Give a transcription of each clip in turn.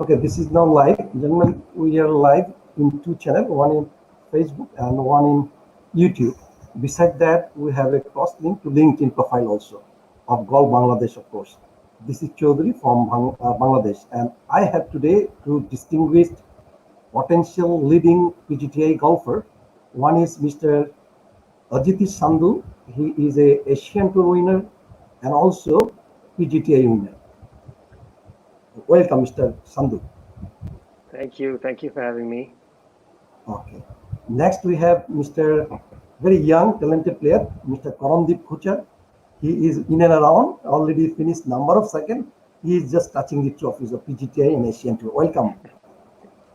Okay, this is now live. Gentlemen, we are live in two channels, one in Facebook and one in YouTube. Beside that, we have a cross link to LinkedIn profile also of Golf Bangladesh, of course. This is Chowdhury from Bangladesh, and I have today two distinguished potential leading PGTI golfer. One is Mr. Ajeetesh Sandhu. He is a Asian Tour winner and also PGTI winner. Welcome, Mr. Sandhu. Thank you for having me. Okay. Next, we have Mr. very young, talented player, Mr. Karandeep Kuchhar. He is in and around, already finished number of seconds. He is just touching the trophies of PGTI and Asian Tour. Welcome.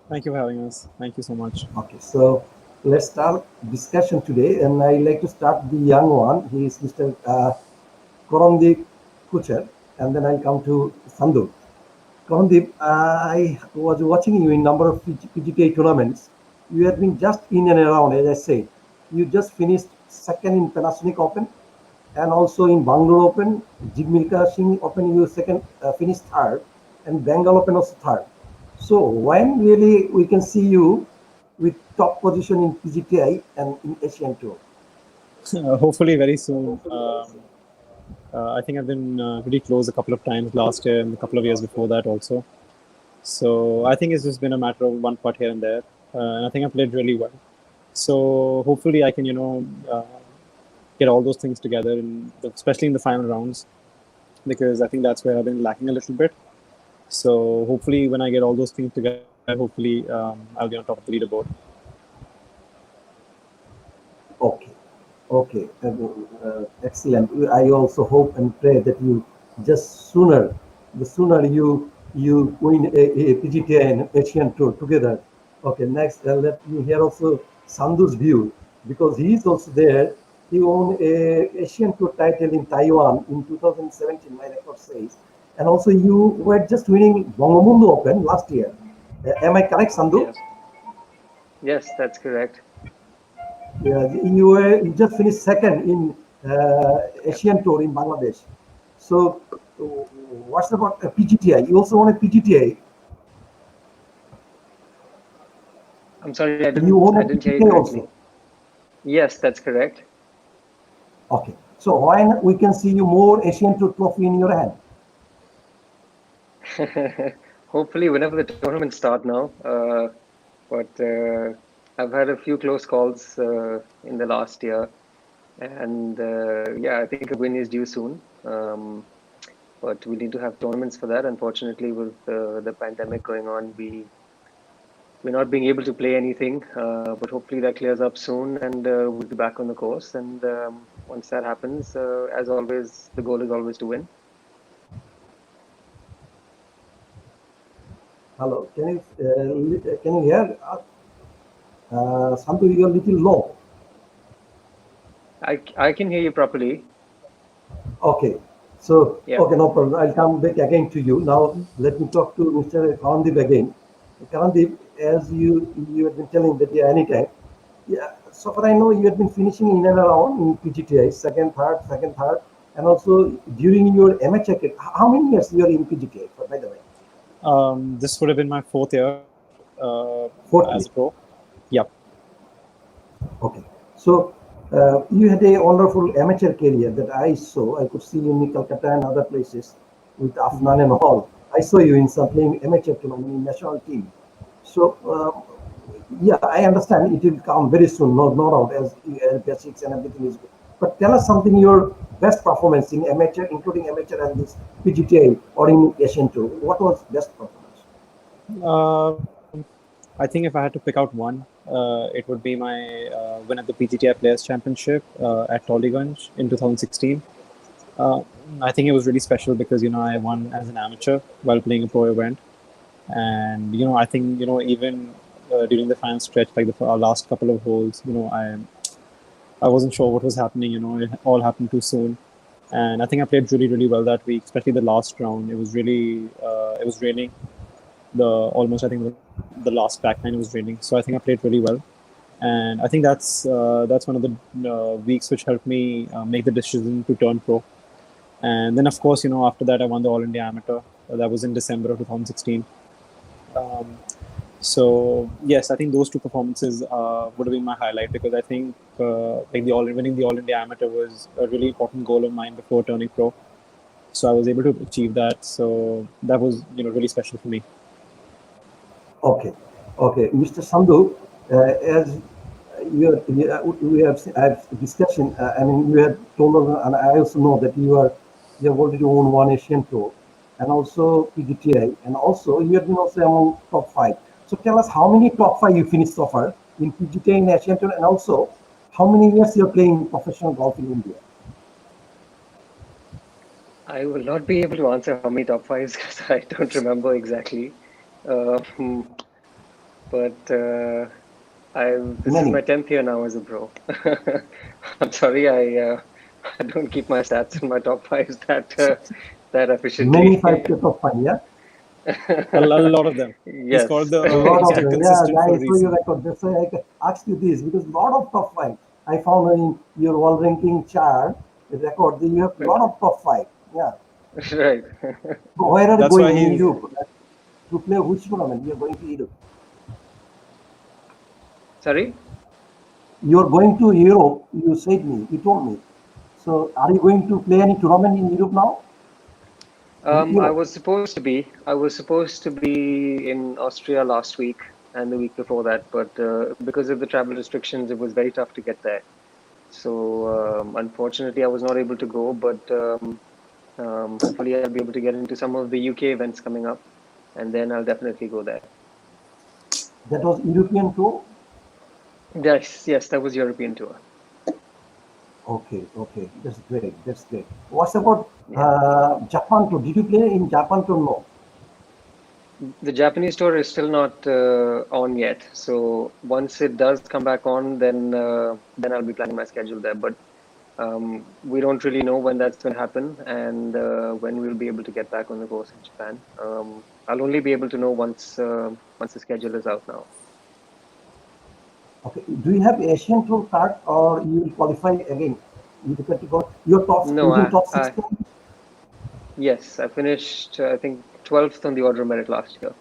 Thank you for having us. Thank you so much. Okay, so let's start discussion today, and I like to start the young one. He is Mr. Karandeep Kuchhar, and then I'll come to Sandhu. Karandeep, I was watching you in number of PGTI tournaments. You have been just in and around, as I said. You just finished second in Panasonic Open, and also in Bangalore Open, Jigmilka Singh Open, you second, finished third, and Bengal Open also third. So when really we can see you with top position in PGTI and in Asian Tour? Hopefully very soon. I think I've been pretty close a couple of times last year and a couple of years before that also. So I think it's just been a matter of one putt here and there. And I think I played really well. So hopefully I can, get all those things together, especially in the final rounds, because I think that's where I've been lacking a little bit. So hopefully when I get all those things together, hopefully I'll be on top of the leaderboard. Okay. Okay, excellent. I also hope and pray that you just the sooner you win a PGTI and Asian Tour together. Okay, next let me hear also Sandhu's view, because he is also there. He won a Asian Tour title in Taiwan in 2017, my record says, and also you were just winning Bangamundu Open last year. Am I correct, Sandhu? Yes, that's correct. Yeah, you just finished second in Asian Tour in Bangladesh. So, what's about a PGTI? You also won a PGTI. I'm sorry, I didn't hear you correctly. Also. Yes, that's correct. Okay. So when we can see you more Asian Tour trophy in your hand? Hopefully, whenever the tournaments start now. But I've had a few close calls in the last year, and yeah, I think a win is due soon. But we need to have tournaments for that. Unfortunately, with the pandemic going on, we're not being able to play anything. But hopefully that clears up soon, and we'll be back on the course. And once that happens, as always, the goal is always to win. Hello, can you hear? Something you're a little low. I can hear you properly. Okay. So, yeah. Okay, no problem. I'll come back again to you. Now, let me talk to Mr. Karandeep again. Karandeep, as you have been telling that, yeah, anytime. Yeah, so far I know you have been finishing in and around in PGTI, second, third, and also during your amateur career. How many years you are in PGTI, by the way? This would have been my fourth year as a pro. Yep. Okay. So, you had a wonderful amateur career that I saw. I could see you in Calcutta and other places with Afnan and all. I saw you in some playing amateur tournament in national team. So, yeah, I understand it will come very soon, no doubt, as basics and everything is good. But tell us something, your best performance in amateur, including amateur and this PGTI or in Asian Tour. What was best performance? I think if I had to pick out one, it would be my win at the PGTI Players Championship at Tollygunge in 2016. I think it was really special because, I won as an amateur while playing a pro event. And, I think, even during the final stretch, like the last couple of holes, I wasn't sure what was happening, it all happened too soon. And I think I played really, really well that week, especially the last round. It was really, it was raining. I think the last back nine was raining. So I think I played really well. And I think that's one of the weeks which helped me make the decision to turn pro. And then, of course, after that, I won the All India Amateur. That was in December of 2016. So yes, I think those two performances would have been my highlight, because I think like winning the All India Amateur was a really important goal of mine before turning pro. So I was able to achieve that. So that was really special for me. Okay, okay, Mr. Sandhu, as we have discussion. I mean, you have told us, and I also know that you have already won one Asian Tour, and also PGTI, and also you have been also among top five. So tell us how many top five you finished so far in PGTI and Asian Tour, and also how many years you're playing professional golf in India. I will not be able to answer how many top fives because I don't remember exactly. Um, but this is Many, my 10th year now as a pro. I'm sorry, I don't keep my stats in my top fives that many efficiently. five top five, yeah. A lot of them. He's called Yes. the A lot of Mr. them, yeah. Consistent for a I saw your reason. record. That's why I asked you this because a lot of top five. I found in your world ranking chart the record that you have a lot of top five. Yeah. Right. So where are you That's why going in he's Europe to play which tournament? You are going to Europe. Sorry? You are going to Europe. You said me. You told me. So are you going to play any tournament in Europe now? In I Europe. was supposed to be. I was supposed to be in Austria last week and the week before that, but because of the travel restrictions, it was very tough to get there. So unfortunately, I was not able to go, but hopefully I'll be able to get into some of the UK events coming up, and then I'll definitely go there. That was European tour. Yes, yes, that was European tour. Okay, okay, that's great. That's great. What about Yeah. Japan tour? Did you play in Japan tour? No. The Japanese tour is still not on yet. So once it does come back on, then I'll be planning my schedule there. But we don't really know when that's going to happen and when we'll be able to get back on the course in Japan. I'll only be able to know once the schedule is out now. Okay. Do you have Asian Tour card or you will qualify again? You get to go your top No, within I, top I 16? yes, I finished I think 12th on the order of merit last year.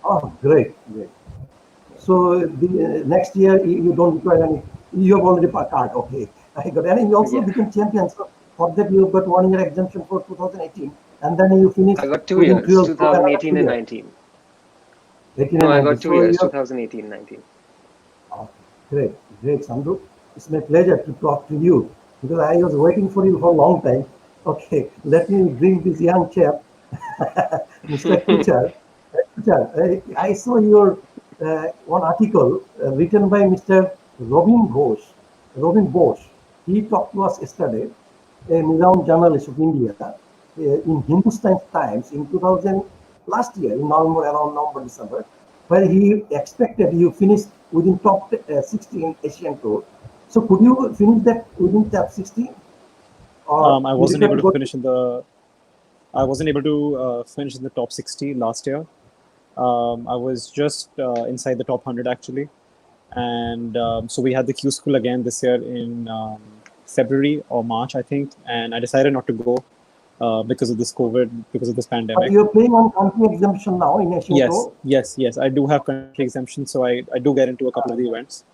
Oh, great, great. Yeah. So the next year you don't require any. You have already a card. Okay, I got. And you also Yeah. became champion. So for that you got 1 year exemption for 2018, and then you finish I got two within years, 12 for another 2018 and 2 years, 19. 18 No, and I 19. got two So years, you have. 2018, 19. Okay, great, great, Sandhu. It's my pleasure to talk to you because I was waiting for you for a long time. Okay, let me bring this young chap, Mr. Kuchhar. Kuchhar, I saw your one article written by Mr. Robin Ghosh. Robin Bosch. He talked to us yesterday, a renowned journalist of India, in Hindustan Times in 2000 last year in November, around November, December, where he expected you finish within top 16 Asian Tour. So could you finish that within top 16, or I you wasn't require able to to go? finish in the I wasn't able to finish in the top 60 last year. I was just inside the top 100 actually, and so we had the Q School again this year in February or March, I think, and I decided not to go because of this COVID, because of this But pandemic. you're playing on country exemption now in Asian Yes, Tour. yes, yes. I do have country exemption, so I do get into a couple of the events.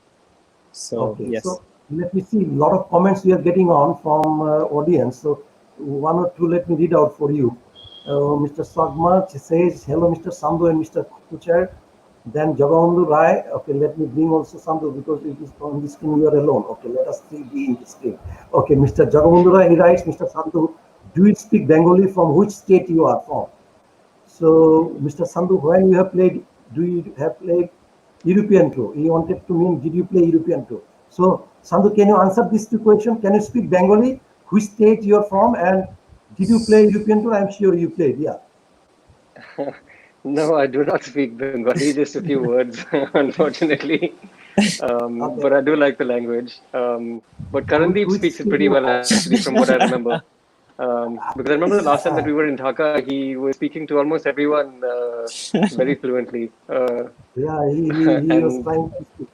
So Okay, yes. so let me see. A lot of comments we are getting on from audience. So one or two, let me read out for you. Mr. Swagma says, "Hello, Mr. Sandhu and Mr. Kuchar." Then Jagavandu Rai. Okay, let me bring also Sandhu because it is on the screen. You are alone. Okay, let us see be in the screen. Okay, Mr. Jagavandu Rai he writes, Mr. Sandhu, do you speak Bengali? From which state you are from? So, Mr. Sandhu, when you have played, do you have played European tour? He wanted to mean, did you play European tour? So, Sandhu, can you answer these two questions? Can you speak Bengali? Which state you are from, and did you play European tour? I'm sure you played. Yeah. No, I do not speak Bengali, just a few words, unfortunately. Okay. But I do like the language. But Karandeep Which speaks it state pretty you are well, from? actually, from what I remember. Because I remember the last time that we were in Dhaka, he was speaking to almost everyone very fluently. Yeah, he was And trying to speak.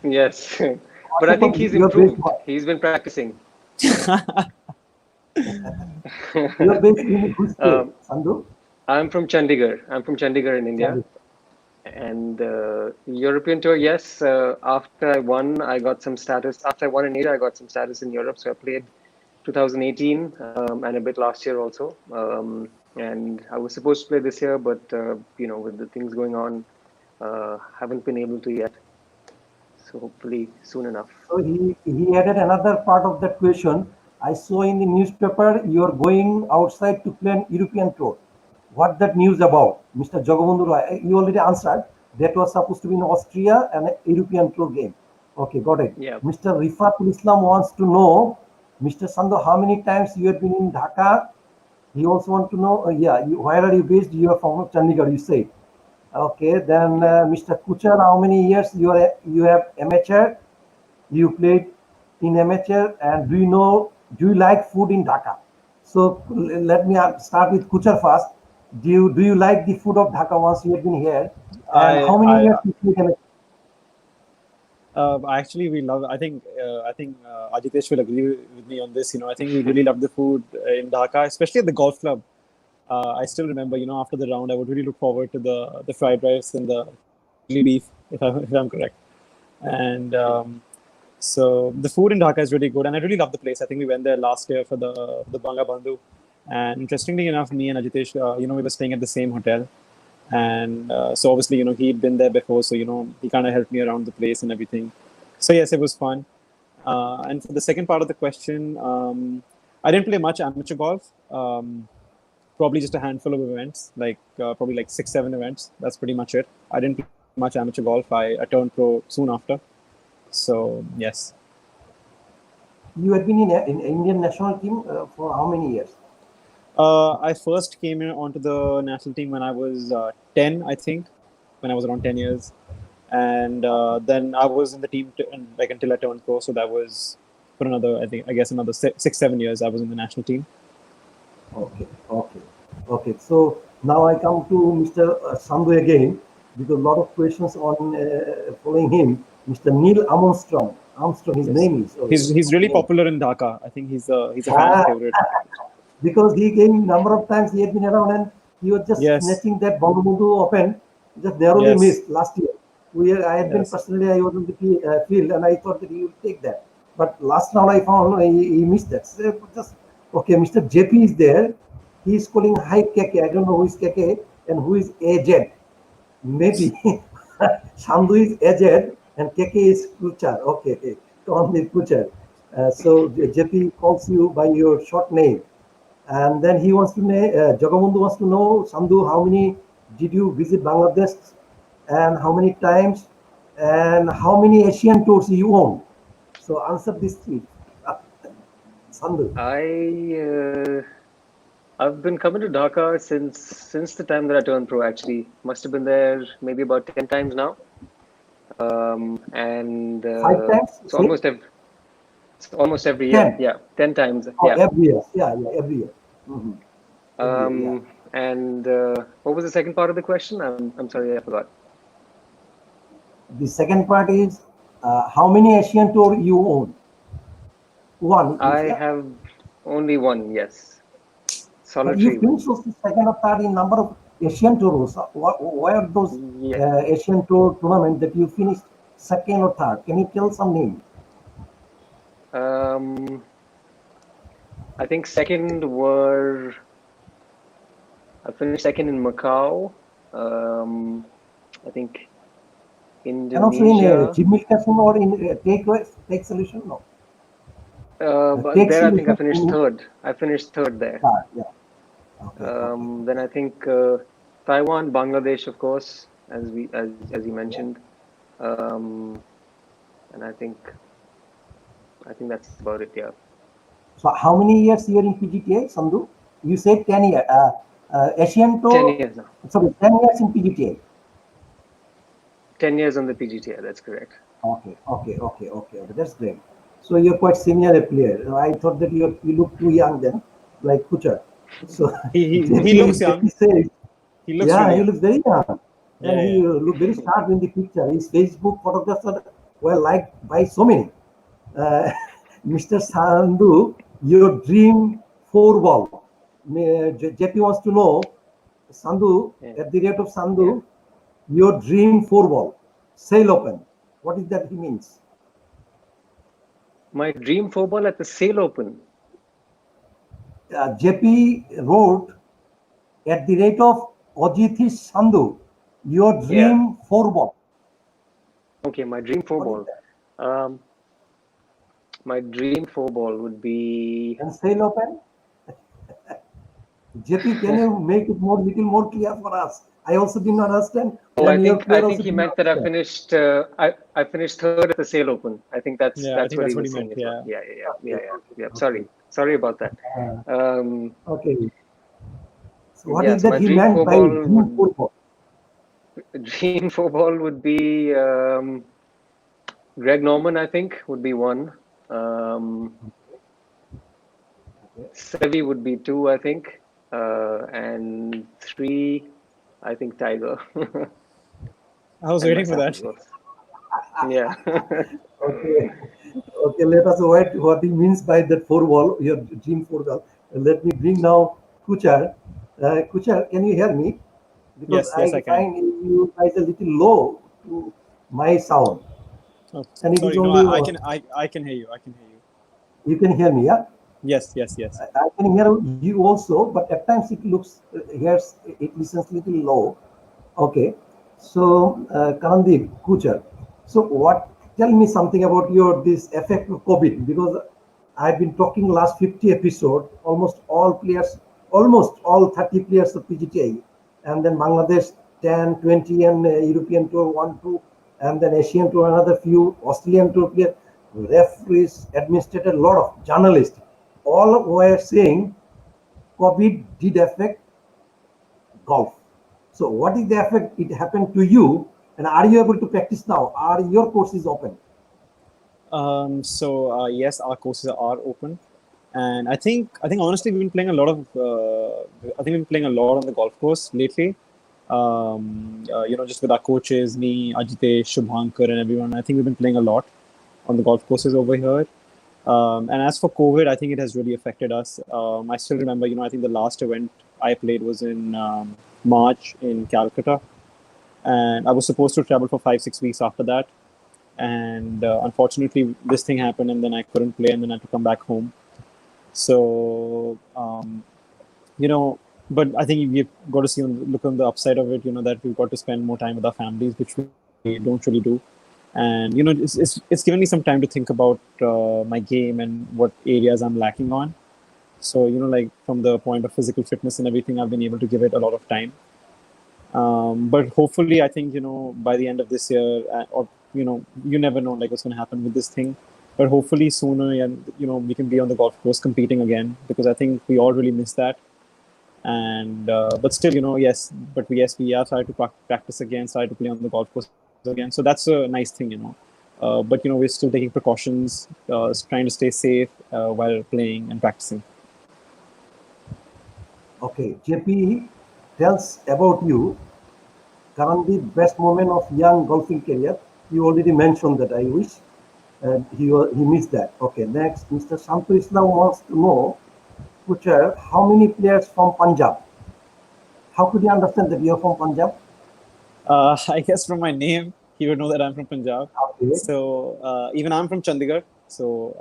yes, but What's I think about he's your base? improved. He's been practicing. Your base in which state, Um, Sandhu? I'm from Chandigarh. I'm from Chandigarh in India. And European tour, yes. After I won, I got some status. After I won in Asia, I got some status in Europe. So I played 2018 and a bit last year also. And I was supposed to play this year, but with the things going on, haven't been able to yet. So hopefully soon enough. So he added another part of that question. I saw in the newspaper you are going outside to play an European tour. What that news about, Mr. Jagabandhu Roy? You already answered. That was supposed to be in Austria and a European tour game. Okay, got it. Yeah. Mr. Rifatul Islam wants to know, Mr. Sandhu, how many times you have been in Dhaka? He also want to know, where are you based? You are from Chandigarh, you say. Okay, then Mr. Kuchhar, how many years you have amateur? You played in amateur, and do you like food in Dhaka? So let me start with Kuchhar first. Do you like the food of Dhaka once you have been here? And how many years you played amateur? Actually, we love. I think Ajeetesh will agree with me on this. I think we really love the food in Dhaka, especially at the golf club. I still remember, after the round, I would really look forward to the fried rice and the chili beef, if I'm correct. And so the food in Dhaka is really good, and I really love the place. I think we went there last year for the Banga Bandhu, and interestingly enough, me and Ajitesh, we were staying at the same hotel, and so obviously, he'd been there before, so he kind of helped me around the place and everything. So yes, it was fun. And for the second part of the question, I didn't play much amateur golf. Probably just a handful of events, probably like 6-7 events. That's pretty much it. I didn't play much amateur golf. I turned pro soon after. So yes. You had been in Indian national team for how many years? I first came in onto the national team when I was 10, I think, when I was around 10 years. And then I was in the team until I turned pro. So that was for another, I guess another 6-7 years I was in the national team. Okay. So now I come to Mr. Sandhu again, because a lot of questions on following him. Mr. Neil Armstrong, his name is. He's really popular in Dhaka. I think he's a fan favorite. Because he came number of times, he had been around, and he was just snatching that Bangabandhu Open, just narrowly missed last year. I had been personally, I was in the field, and I thought that he would take that. But last round I found he missed that. So okay, Mr. JP is there. He is calling high Keke. I don't know who is Keke and who is AJ. Maybe Sandhu is AJ and Keke is Kuchhar. Okay, Karandeep Kuchhar. So JP calls you by your short name. And then he wants to know, Jagabandhu wants to know, Sandhu, how many did you visit Bangladesh and how many times and how many Asian tours you own? So answer this please. Sandhu. I've been coming to Dhaka since the time that I turned pro. Actually, must have been there maybe about 10 times now. And 5 times? It's almost every year. 10. Yeah, 10 times. Oh, yeah. every year. Yeah, every year. Mm-hmm. And what was the second part of the question? I'm sorry, I forgot. The second part is how many Asian tour you own? One. I have only one. Yes. But you finished the second or third in number of Asian tours. Why are those Asian tour tournaments that you finished second or third? Can you tell some name? I think I finished second in Macau. I think Indonesia. And also in Gymnasium or in Take Solution? No. But there I think I finished third. I finished third there. Yeah. Okay. Then I think Taiwan, Bangladesh, of course, as you mentioned, and I think that's about it. Yeah. So how many years you are in PGTI, Sandhu? You said 10 years. Asian Tour. 10 years now. Sorry, 10 years in PGTI. 10 years on the PGTI. That's correct. Okay. That's great. So you're quite senior player. I thought that you look too young then, like Kuchhar. So he looks young. He looks very young. And he looked very sharp in the picture. His Facebook photographs were liked by so many. Mr. Sandhu, your dream 4 ball. JP wants to know, Sandhu, at the rate of Sandhu, your dream four ball, sail open. What is that he means? My dream four ball at the Sale Open. JP wrote at the rate of Ajeetesh Sandhu, your Yeah. dream four ball. Okay, my dream four What is ball. that? My dream four ball would be. And sail open. JP, can you make it little more clear for us? I also did not understand, Oh, I and your think I player think also he did not meant that I understand. finished. I finished third at the Sale Open. I think that's Yeah, I that's think what that's he what was he saying meant. as well. Yeah. Yeah. Okay. Sorry about that. Uh, Um, okay. So what yeah. is So that my he dream meant four by ball dream would four ball? dream four ball would be Greg Norman. I think would be one. Um, Okay. Sevi would be two. I think, and three. I think Tiger I was and waiting for myself, that. of course. Yeah. Okay. Okay. Let us wait what he means by that four ball, your dream four ball. Let me bring now Kuchar. Kuchar, can you hear me? Because Yes, I I can. find you guys a little low to my sound, Oh, and it is sorry. No, only I can hear you. I can hear you. you can hear me, yeah. Yes. I can hear you also, but at times it looks hears it listens little low. Okay, so Karandeep Kuchhar. So what? Tell me something about your this effect of COVID, because I've been talking last 50 episode. Almost all 30 players of PGTI, and then Bangladesh 10, 20, and European tour 1, 2, and then Asian tour another few, Australian tour player, referees, administrator, lot of journalists. All were saying COVID did affect golf. So what is the effect it happened to you, and are you able to practice now? Are your courses open? Yes, our courses are open, and I think honestly we've been playing a lot of. I think we've been playing a lot on the golf course lately. Just with our coaches, me, Ajitesh, Shubhankar, and everyone. I think we've been playing a lot on the golf courses over here. And as for COVID, I think it has really affected us. I still remember, I think the last event I played was in March in Calcutta, and I was supposed to travel for 5, 6 weeks after that. And unfortunately, this thing happened, and then I couldn't play, and then I had to come back home. So, you know, but I think we've got to look on the upside of it, that we've got to spend more time with our families, which we don't really do. And it's given me some time to think about my game and what areas I'm lacking on. So like from the point of physical fitness and everything, I've been able to give it a lot of time. But hopefully, I think by the end of this year, or you never know like what's going to happen with this thing. But hopefully sooner, and we can be on the golf course competing again, because I think we all really miss that. And but still, yes, yes, we are trying to practice again, try to play on the golf course again. So that's a nice thing. But we're still taking precautions, trying to stay safe while playing and practicing. Okay, JP tells about you. Currently, best moment of young golfing career. You already mentioned that. I wish he missed that. Okay, next, Mr. Shantu Islam wants to know, Kuchar, how many players from Punjab? How could you understand that you're from Punjab? I guess from my name, he would know that I'm from Punjab. Okay, So even I'm from Chandigarh. So,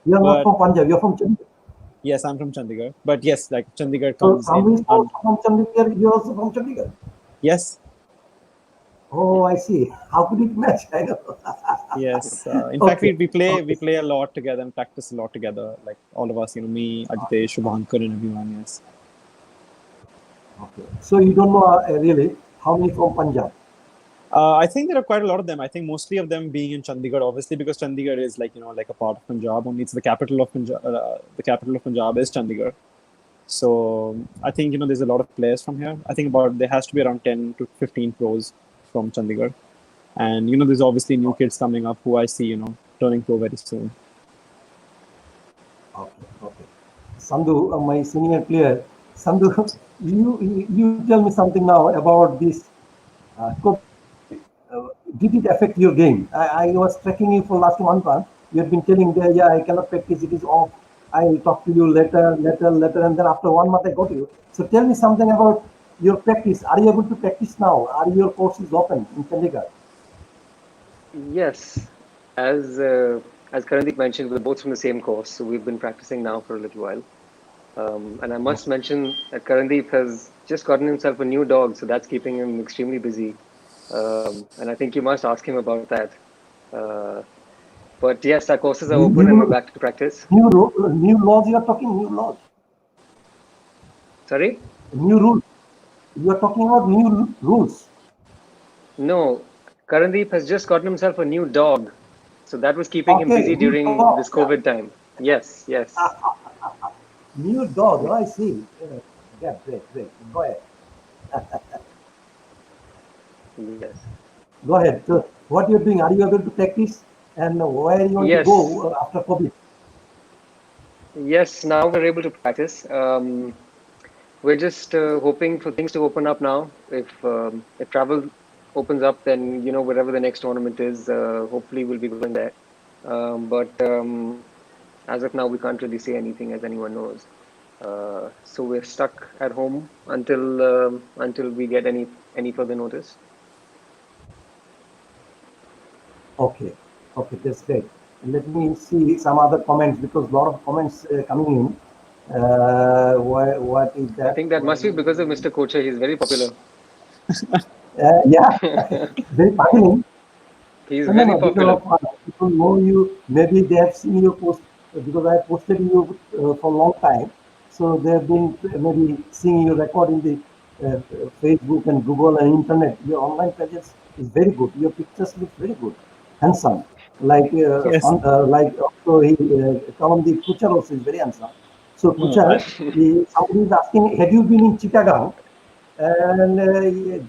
you're not but from Punjab. You're from Chandigarh. yes, I'm from Chandigarh. But yes, like Chandigarh So comes Sandhu is in. also from Chandigarh. You're also from Chandigarh. Yes, Oh, I see. How could it match? I know. yes. In fact, Okay. we Okay. play a lot together and practice a lot together. Like all of us, me, Ajitesh, Shubhankar, and everyone. Yes. Okay. So you don't know really how many from Punjab. I think there are quite a lot of them. I think mostly of them being in Chandigarh, obviously, because Chandigarh is like like a part of Punjab. Only it's the capital of Punjab. The capital of Punjab is Chandigarh. So I think there's a lot of players from here. I think about there has to be around 10 to 15 pros from Chandigarh, and there's obviously new kids coming up who I see turning pro very soon. Okay. Okay. Sandhu, my senior player. Sandhu, you tell me something now about this COVID. Did it affect your game? I was tracking you for last 1 month. You have been telling there, yeah, I cannot practice. It is off. I'll talk to you later, and then after 1 month I got you. So tell me something about your practice. Are you able to practice now? Are your courses open in Chandigarh? Yes, as Karandeep mentioned, we're both from the same course, so we've been practicing now for a little while. And I must mention that Karandeep has just gotten himself a new dog, so that's keeping him extremely busy. And I think you must ask him about that. Uh, but yes, our courses are open and we're New, back to practice. new laws you are talking, new laws, Sorry? new rules. You are talking about new rules. No, Karandeep has just gotten himself a new dog, so that was keeping him Okay, busy new during dog. this COVID time. Yes, yes, New dog. Oh, I see. Yeah, great, great. Go ahead. yes, Go ahead. So, what you're doing? Are you able to practice? And where you want to yes, go after COVID? yes. Now we're able to practice. We're just hoping for things to open up now. If travel opens up, then wherever the next tournament is, hopefully we'll be going there. But as of now, we can't really say anything, as anyone knows. So we're stuck at home until we get any further notice. Okay, okay, that's great. Let me see some other comments because a lot of comments coming in. What is I that? think that must be because of Mr. Kocher. He's very popular. Yeah, very puzzling. He's No, no, very no, because popular. of people know you. Maybe they have seen your post because I posted you for a long time. So they have been maybe seeing your record in the Facebook and Google and internet. Your online presence is very good. Your pictures look very good, handsome. Yes. Like also Karandeep Kuchhar also is very handsome. So No, Kuchhar, somebody is asking, had you been in Chittagong? And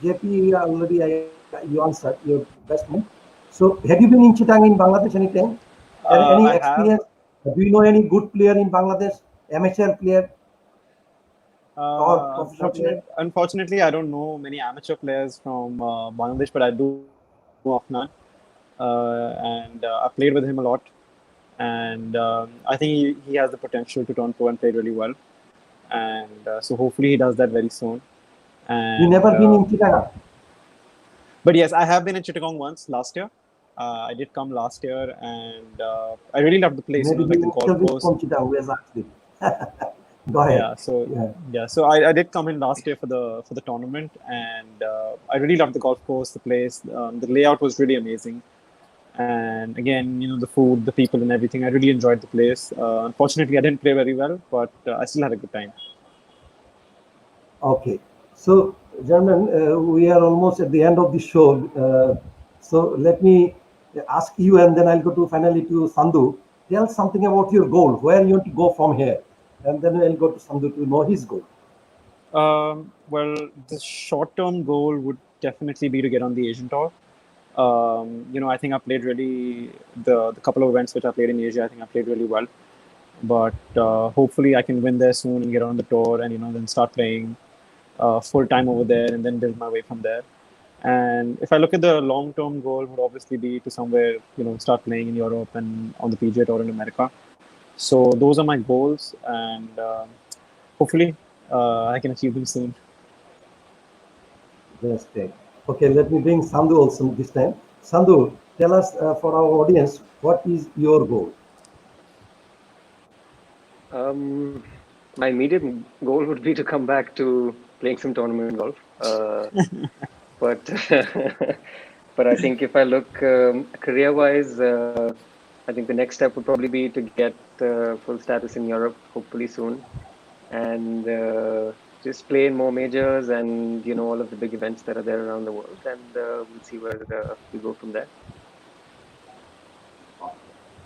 JP already you answered your best moment. So have you been in Chittagong in Bangladesh anytime? Any I have. experience? Do you know any good player in Bangladesh? Amateur player or professional player? Unfortunately, I don't know many amateur players from Bangladesh, but I do know Afnan, and I played with him a lot. And I think he has the potential to turn pro and play really well. And so hopefully he does that very soon. You And never been in Chittagong? but yes, I have been in Chittagong once last year. I did come last year, and I really loved the place. Maybe Like he the golf himself is course. from Chittagong. Where's actually? Go ahead. Yeah, so Yeah. I did come in last year for the tournament, and I really loved the golf course, the place. The layout was really amazing, and again, the food, the people, and everything. I really enjoyed the place. Unfortunately, I didn't play very well, but I still had a good time. Okay. So, gentlemen, we are almost at the end of the show. So let me ask you, and then I'll go to finally to Sandhu. Tell something about your goal. Where you want to go from here, and then I'll go to Sandhu to know his goal. Well, the short-term goal would definitely be to get on the Asian tour. I think I played really the couple of events which I played in Asia. I think I played really well, but hopefully I can win there soon and get on the tour, and then start playing full time over there, and then build my way from there. And if I look at the long-term goal, would obviously be to somewhere start playing in Europe and on the PGA Tour in America. So those are my goals, and hopefully I can achieve them soon. That's great. Okay, let me bring Sandhu also this time. Sandhu, tell us for our audience what is your goal. Um, my immediate goal would be to come back to playing some tournament golf. But but I think if I look career-wise, I think the next step would probably be to get full status in Europe, hopefully soon, and just play in more majors and all of the big events that are there around the world, and we'll see where we go from there.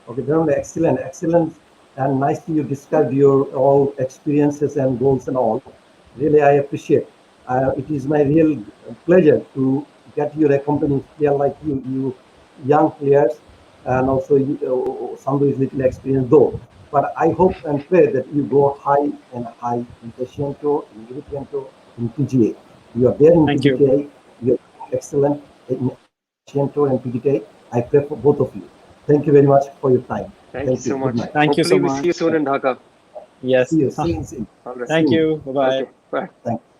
Okay, gentlemen, excellent, excellent, and nicely you described your all experiences and goals and all. Really, I appreciate. It is my real pleasure to get your accompanying player like you young players, and also somebody is little experienced though. But I hope and pray that you go high and high in Asian Tour, in European Tour, in PGA. You are there in Thank you. PGTA. You are excellent in Asian Tour and PGTA. I pray for both of you. Thank you very much for your time. Thank you. Thank you Good so night. much. Thank you so Hopefully, we see you much. soon in Dhaka. See Yes. you. See you. All right. See Thank you. you. Bye bye. Okay. Bye. Thank you.